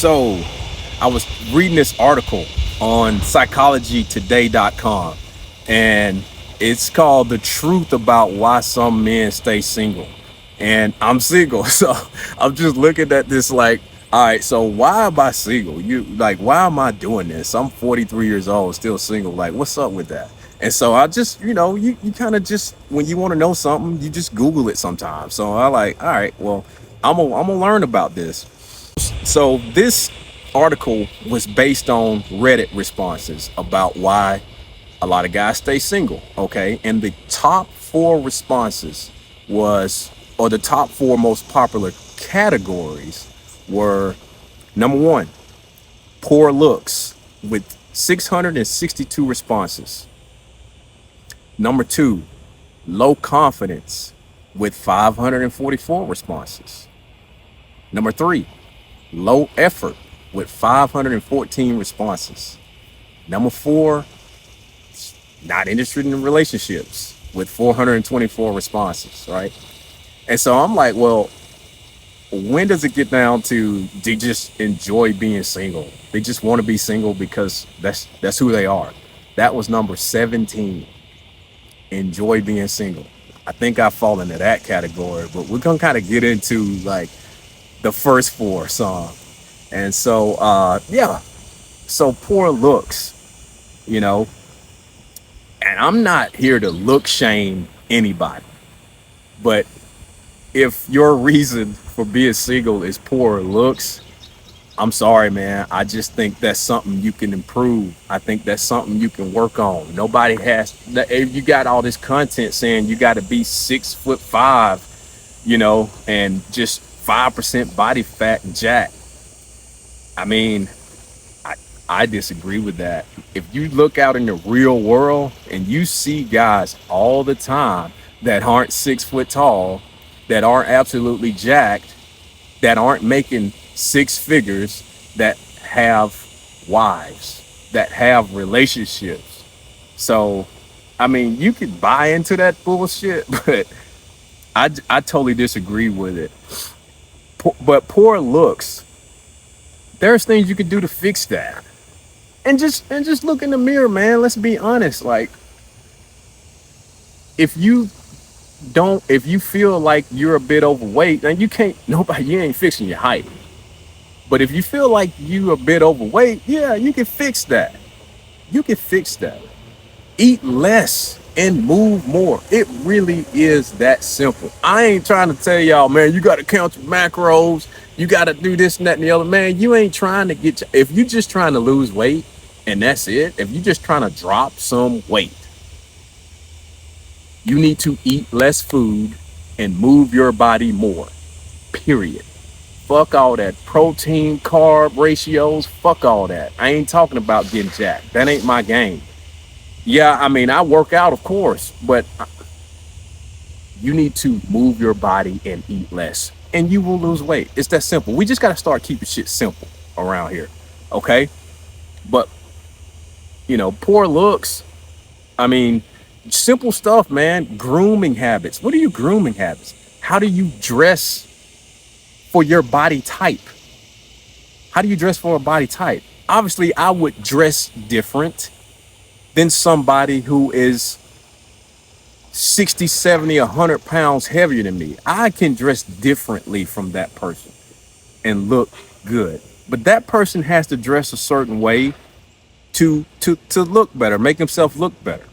So I was reading this article on psychologytoday.com, and it's called The Truth About Why Some Men Stay Single. And I'm single. So I'm just looking at this like, all right, so why am I single? Why am I doing this? I'm 43 years old, still single. Like, what's up with that? And so I just, you kind of just, when you want to know something, you just Google it sometimes. So I like, all right, well, I'm gonna learn about this. So this article was based on Reddit responses about why a lot of guys stay single. Okay, and the top four responses was, or the top four most popular categories were: number one, poor looks with 662 responses. Number two, low confidence with 544 responses. Number three, low effort with 514 responses. Number four, not interested in relationships with 424 responses, right? And so I'm like, well, when does it get down to they just enjoy being single? They just want to be single because that's who they are. That was number 17. Enjoy being single. I think I fall into that category, but we're gonna kind of get into like the first four song. And so yeah. So poor looks, you know, and I'm not here to look shame anybody, but if your reason for being single is poor looks, I'm sorry, man. I just think that's something you can improve. I think that's something you can work on. Nobody has. If you got all this content saying you got to be 6'5", and just 5% body fat and jack. I mean, I disagree with that. If you look out in the real world and you see guys all the time that aren't 6 foot tall, that aren't absolutely jacked, that aren't making six figures, that have wives, that have relationships. So, I mean, you could buy into that bullshit, but I totally disagree with it. But poor looks, there's things you can do to fix that. And just look in the mirror, man. Let's be honest. Like, if you if you feel like you're a bit overweight, and you ain't fixing your height. But if you feel like you a bit overweight, yeah, you can fix that. You can fix that. Eat less and move more. It really is that simple. I ain't trying to tell y'all, man, you got to count your macros. You got to do this and that and the other. Man, you ain't trying to if you just trying to lose weight and that's it, if you just trying to drop some weight, you need to eat less food and move your body more. Period. Fuck all that protein carb ratios. Fuck all that. I ain't talking about getting jacked. That ain't my game. Yeah, I mean, I work out, of course, but you need to move your body and eat less, and you will lose weight. It's that simple. We just got to start keeping shit simple around here. Okay? But, poor looks. I mean, simple stuff, man. Grooming habits. What are your grooming habits? How do you dress for your body type? How do you dress for a body type? Obviously, I would dress different than somebody who is 60, 70, 100 pounds heavier than me. I can dress differently from that person and look good. But that person has to dress a certain way to look better, make himself look better.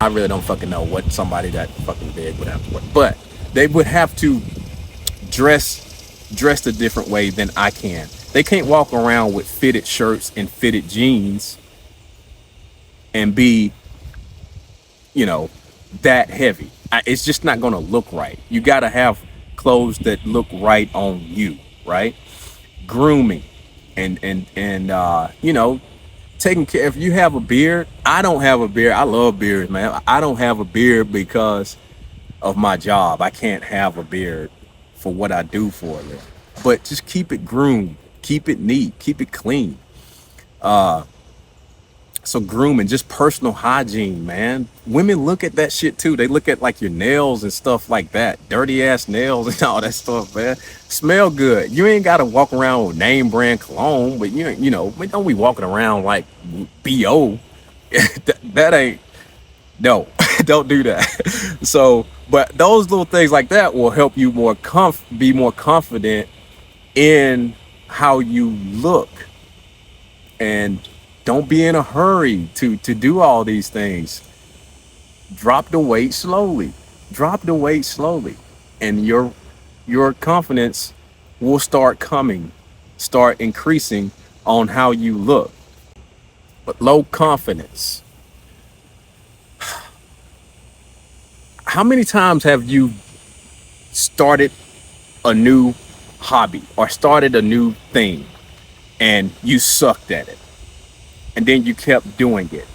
I really don't fucking know what somebody that fucking big would have to wear, but they would have to dressed a different way than I can. They can't walk around with fitted shirts and fitted jeans and be, that heavy. It's just not going to look right. You got to have clothes that look right on you, right? Grooming and taking care. If you have a beard, I don't have a beard. I love beards, man. I don't have a beard because of my job. I can't have a beard for what I do for a living. But just keep it groomed, keep it neat, keep it clean. So grooming, just personal hygiene, man. Women look at that shit too. They look at like your nails and stuff like that. Dirty ass nails and all that stuff, man. Smell good. You ain't gotta walk around with name brand cologne, but you know, we don't be walking around like BO. That ain't no, don't do that. So, but those little things like that will help you be more confident in how you look, and don't be in a hurry to do all these things. Drop the weight slowly. Drop the weight slowly, and your confidence will start increasing on how you look. But low confidence. How many times have you started a new hobby or started a new thing and you sucked at it, and then you kept doing it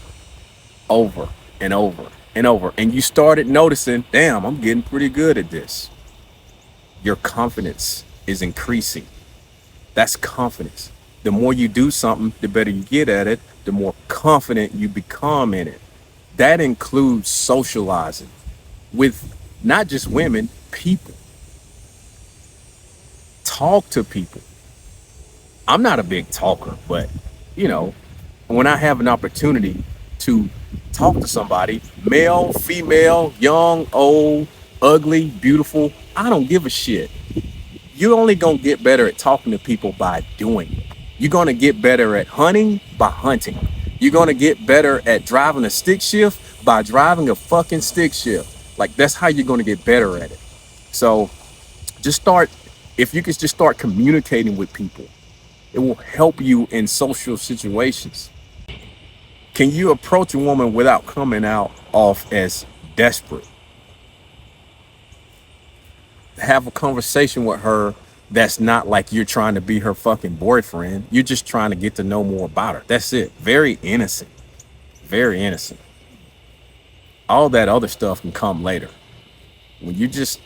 over and over and over, and you started noticing, damn, I'm getting pretty good at this. Your confidence is increasing. That's confidence. The more you do something, the better you get at it, the more confident you become in it. That includes socializing with not just women, people. Talk to people. I'm not a big talker, but you know, when I have an opportunity to talk to somebody, male, female, young, old, ugly, beautiful, I don't give a shit. You're only gonna get better at talking to people by doing it. You're gonna get better at hunting by hunting. You're gonna get better at driving a stick shift by driving a fucking stick shift. Like that's how you're gonna get better at it. So just start, if you can just start communicating with people, it will help you in social situations. Can you approach a woman without coming out off as desperate? Have a conversation with her that's not like you're trying to be her fucking boyfriend. You're just trying to get to know more about her. That's it. Very innocent. Very innocent. All that other stuff can come later. When you just,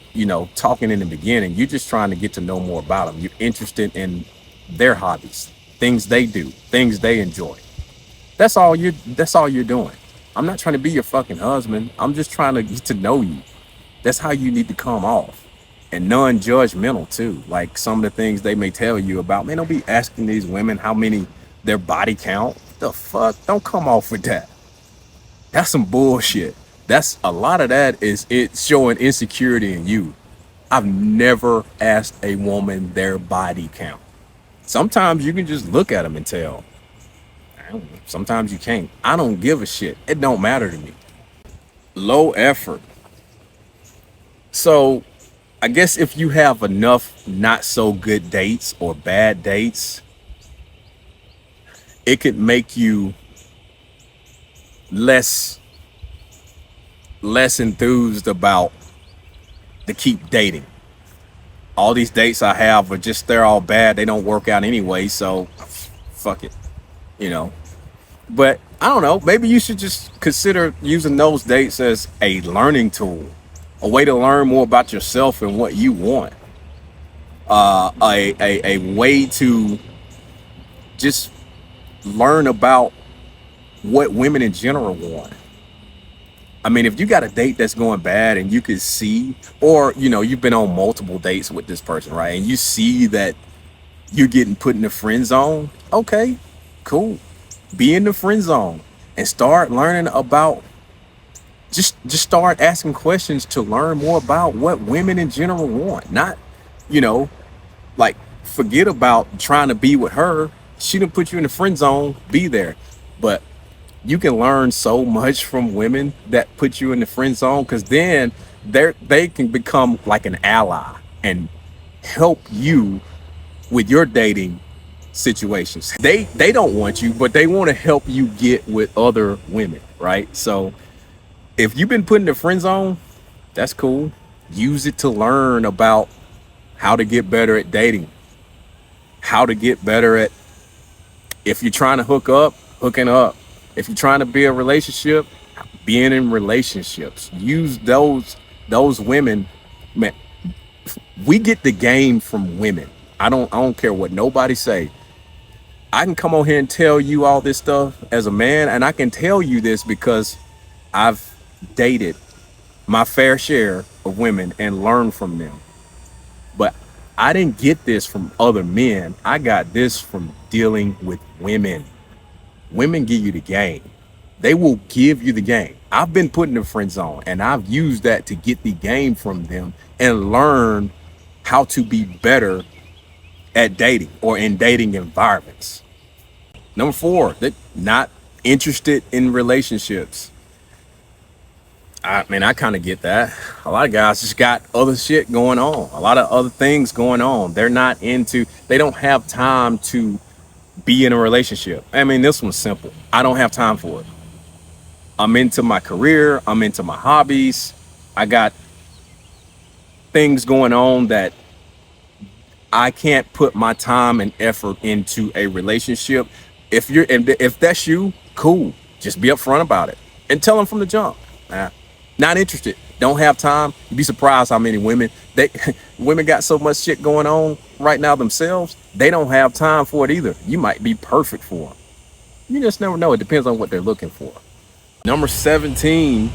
talking in the beginning, you're just trying to get to know more about them. You're interested in their hobbies, things they do, things they enjoy. That's all you're doing. I'm not trying to be your fucking husband. I'm just trying to get to know you. That's how you need to come off. And non-judgmental too. Like some of the things they may tell you about, man, don't be asking these women how many their body count. The fuck? Don't come off with that. That's some bullshit. That's a lot of that is it showing insecurity in you. I've never asked a woman their body count. Sometimes you can just look at them and tell. Sometimes you can't. I don't give a shit. It don't matter to me. Low effort. So I guess if you have enough not so good dates or bad dates, it could make you less enthused about to keep dating. All these dates I have are just, they're all bad. They don't work out anyway, so fuck it. You know. But I don't know, maybe you should just consider using those dates as a learning tool, a way to learn more about yourself and what you want. A way to just learn about what women in general want. I mean, if you got a date that's going bad and you can see, or you've been on multiple dates with this person, right? And you see that you're getting put in the friend zone. Okay, cool. Be in the friend zone and start learning about, just start asking questions to learn more about what women in general want. Not, like forget about trying to be with her. She didn't put you in the friend zone, be there. But you can learn so much from women that put you in the friend zone, because then they can become like an ally and help you with your dating situations. They don't want you, but they want to help you get with other women, right? So if you've been put in the friend zone, that's cool. Use it to learn about how to get better at dating, how to get better at, if you're trying to hooking up. If you're trying to be a relationship, being in relationships. Use those women. Man, we get the game from women. I don't care what nobody say. I can come on here and tell you all this stuff as a man, and I can tell you this because I've dated my fair share of women and learned from them. But I didn't get this from other men. I got this from dealing with women. Women give you the game. They will give you the game. I've been put in the friend zone and I've used that to get the game from them and learn how to be better at dating or in dating environments. Number four, they're not interested in relationships. I mean, I kind of get that. A lot of guys just got other shit going on, a lot of other things going on. They don't have time to be in a relationship. I mean, this one's simple. I don't have time for it. I'm into my career, I'm into my hobbies. I got things going on that I can't put my time and effort into a relationship. If that's you, cool. Just be upfront about it and tell them from the jump. Nah, not interested. Don't have time. You'd be surprised how many women got so much shit going on right now themselves. They don't have time for it either. You might be perfect for them. You just never know. It depends on what they're looking for. Number 17,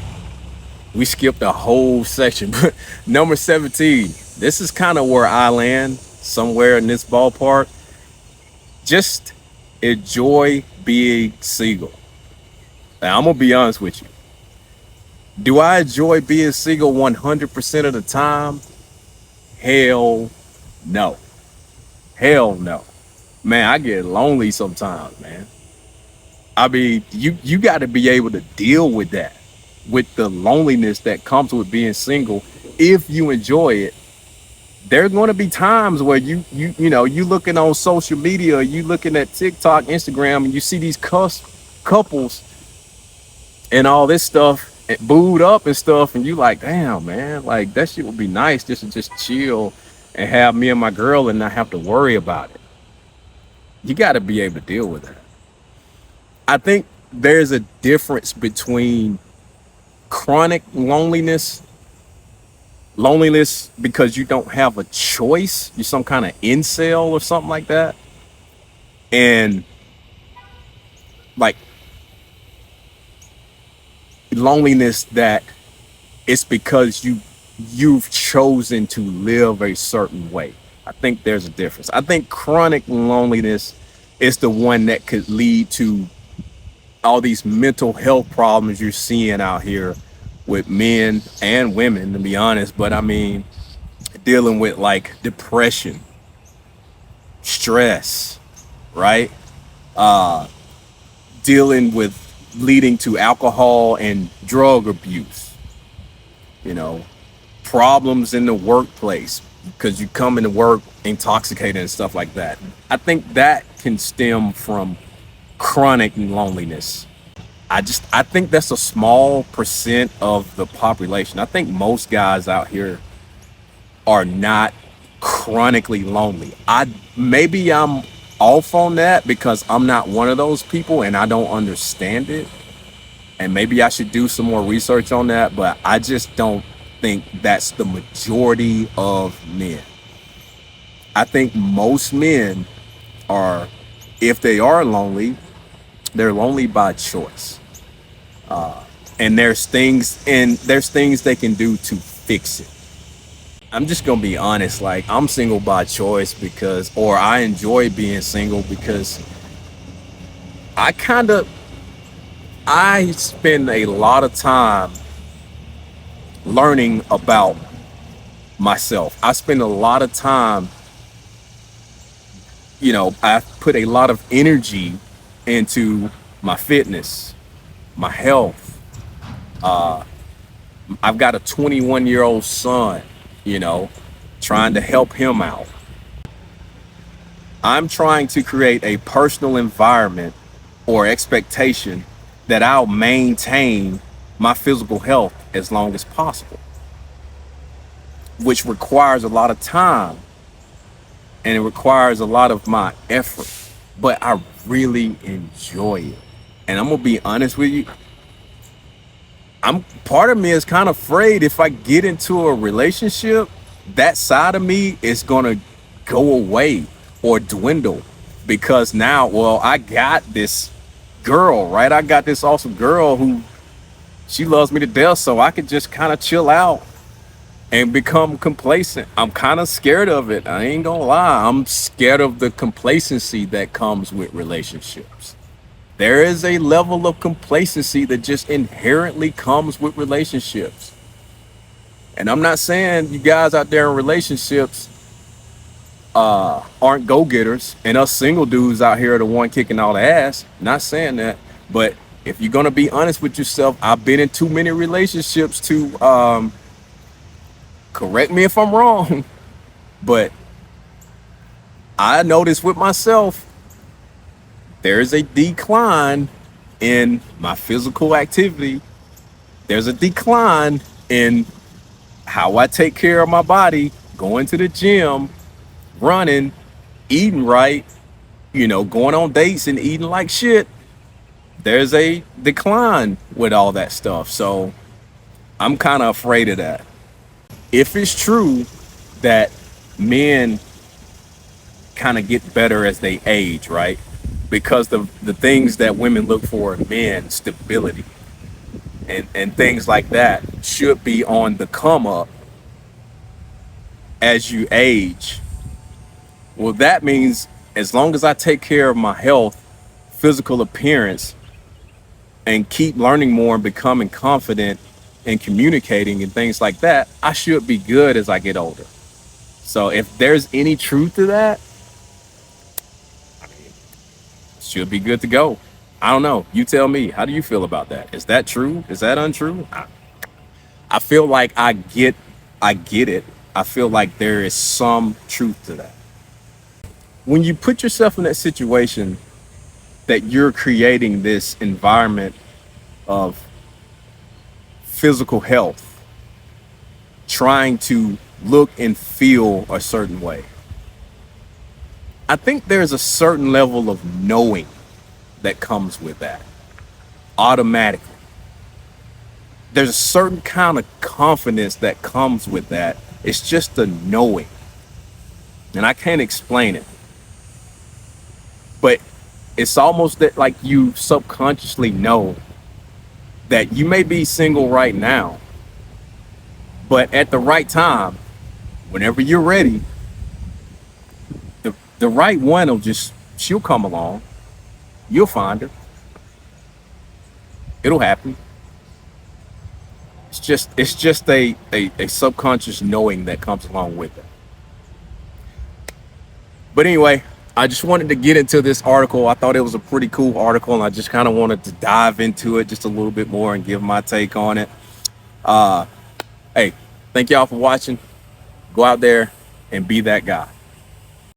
we skipped a whole section, but number 17, this is kind of where I land, somewhere in this ballpark. Just enjoy being single. Now, I'm gonna be honest with you. Do I enjoy being single 100% of the time? Hell no. Hell no. Man, I get lonely sometimes, man. I mean, you got to be able to deal with that, with the loneliness that comes with being single. If you enjoy it, there's going to be times where you looking on social media, you looking at TikTok, Instagram, and you see these couples and all this stuff booed up and stuff, and you like, damn, man, like that shit would be nice just to just chill and have me and my girl and not have to worry about it. You got to be able to deal with that. I think there's a difference between chronic loneliness because you don't have a choice, you're some kind of incel or something like that, and like loneliness that it's because you've chosen to live a certain way. I think there's a difference. I think chronic loneliness is the one that could lead to all these mental health problems you're seeing out here with men and women, to be honest. But I mean, dealing with like depression, stress, right? Dealing with leading to alcohol and drug abuse, problems in the workplace because you come into work intoxicated and stuff like that. I think that can stem from chronic loneliness. I think that's a small percent of the population. I think most guys out here are not chronically lonely. Maybe I'm off on that because I'm not one of those people and I don't understand it. And maybe I should do some more research on that, but I just don't think that's the majority of men. I think most men are, if they are lonely, they're lonely by choice. And there's things they can do to fix it. I'm just gonna be honest, like I'm single by choice or I enjoy being single because I spend a lot of time learning about myself. I spend a lot of time, I put a lot of energy into my fitness, my health. I've got a 21-year-old son, trying to help him out. I'm trying to create a personal environment or expectation that I'll maintain my physical health as long as possible, which requires a lot of time and it requires a lot of my effort, but I really enjoy it. And I'm gonna be honest with you, part of me is kind of afraid if I get into a relationship, that side of me is gonna go away or dwindle because now, well, I got this girl, right? I got this awesome girl who she loves me to death, so I could just kind of chill out and become complacent. I'm kind of scared of it. I ain't gonna lie. I'm scared of the complacency that comes with relationships. There is a level of complacency that just inherently comes with relationships. And I'm not saying you guys out there in relationships aren't go-getters and us single dudes out here are the one kicking all the ass. Not saying that. But if you're gonna be honest with yourself, I've been in too many relationships to correct me if I'm wrong, but I noticed with myself there's a decline in my physical activity. There's a decline in how I take care of my body, going to the gym, running, eating right, going on dates and eating like shit. There's a decline with all that stuff. So I'm kind of afraid of that. If it's true that men kind of get better as they age, right? Because the things that women look for in men, stability and things like that, should be on the come up as you age. Well, that means as long as I take care of my health, physical appearance, and keep learning more and becoming confident and communicating and things like that, I should be good as I get older. So if there's any truth to that, should be good to go. I don't know. You tell me. How do you feel about that? Is that true? Is that untrue? I feel like I get it. I feel like there is some truth to that. When you put yourself in that situation that you're creating this environment of physical health, trying to look and feel a certain way, I think there's a certain level of knowing that comes with that automatically. There's a certain kind of confidence that comes with that. It's just the knowing. And I can't explain it. But it's almost that like you subconsciously know that you may be single right now, but at the right time, whenever you're ready, the right one she'll come along. You'll find her. It'll happen. It's just a subconscious knowing that comes along with it. But anyway, I just wanted to get into this article. I thought it was a pretty cool article, and I just kind of wanted to dive into it just a little bit more and give my take on it. Hey, thank y'all for watching. Go out there and be that guy.